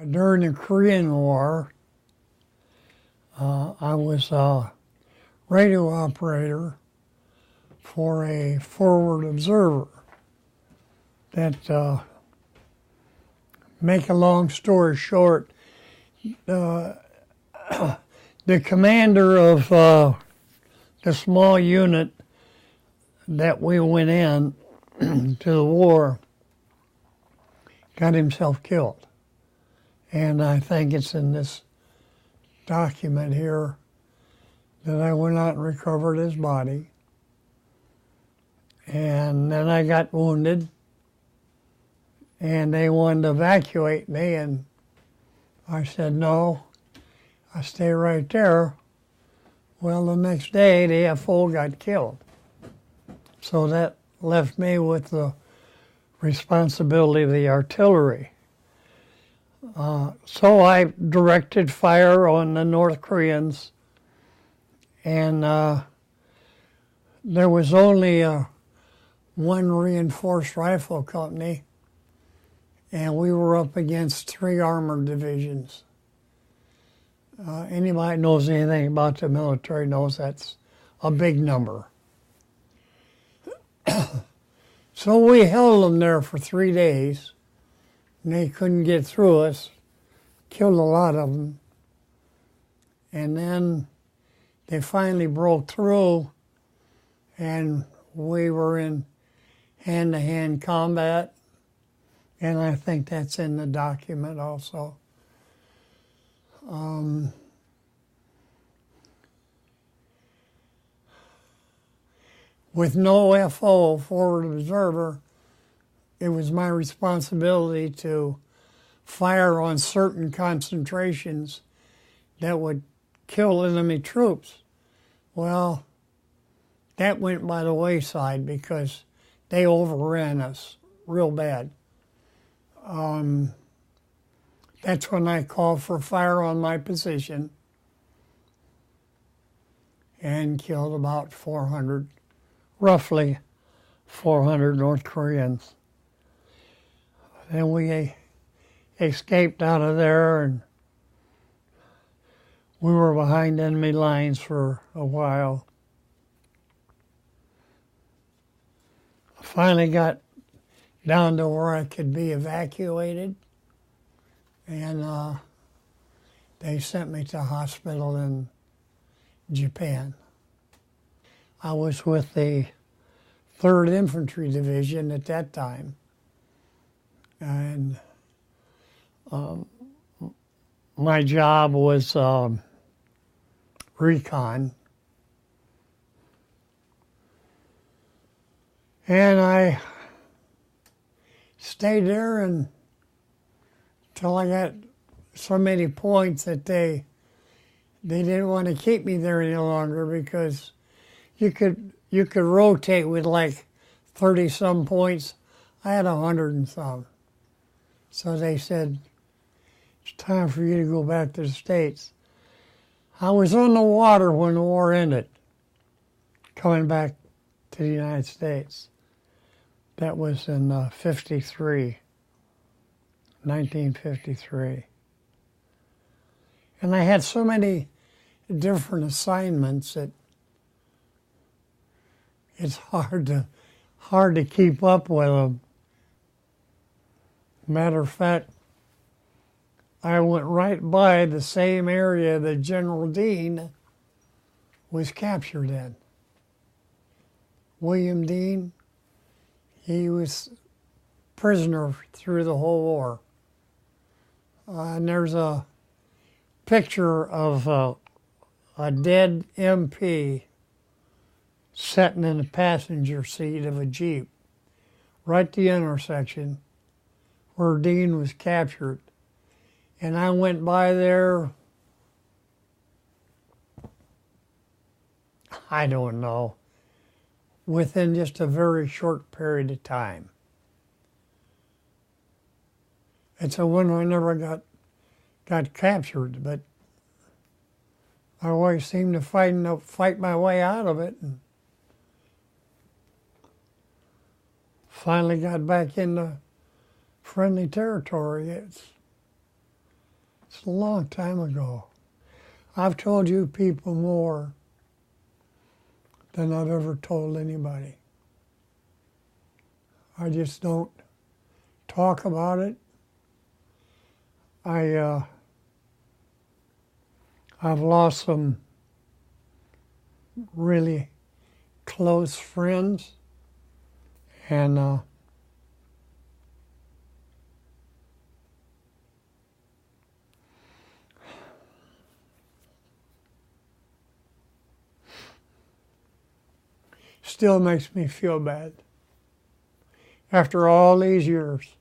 During the Korean War, I was a radio operator for a forward observer. That, make a long story short, the commander of the small unit that we went in to the war got himself killed. And I think it's in this document here that I went out and recovered his body. And then I got wounded, and they wanted to evacuate me, and I said, no, I stay right there. Well, the next day, the FO got killed. So that left me with the responsibility of the artillery. So I directed fire on the North Koreans, and there was only one reinforced rifle company, and we were up against 3 armored divisions. Anybody that knows anything about the military knows that's a big number. So we held them there for 3 days, and they couldn't get through us, killed a lot of them. And then they finally broke through, and we were in hand-to-hand combat, and I think that's in the document also. With no FO, forward observer, it was my responsibility to fire on certain concentrations that would kill enemy troops. Well, that went by the wayside because they overran us real bad. That's when I called for fire on my position and killed about 400, roughly 400 North Koreans. Then we escaped out of there, and we were behind enemy lines for a while. I finally got down to where I could be evacuated, and they sent me to a hospital in Japan. I was with the 3rd Infantry Division at that time, and my job was recon. And I stayed there until I got so many points that they didn't want to keep me there any longer, because you could rotate with like 30-some points. I had 100 and some. So they said, it's time for you to go back to the States. I was on the water when the war ended, coming back to the United States. That was in 1953. And I had so many different assignments that it's hard to keep up with them. Matter of fact, I went right by the same area that General Dean was captured in. William Dean, he was prisoner through the whole war. And there's a picture of a dead MP sitting in the passenger seat of a Jeep, right at the intersection where Dean was captured. And I went by there, I don't know, within just a very short period of time. And so when I never got captured, but I always seemed to fight my way out of it, and finally got back into friendly territory. It's a long time ago. I've told you people more than I've ever told anybody. I just don't talk about it. I've lost some really close friends, and still makes me feel bad after all these years.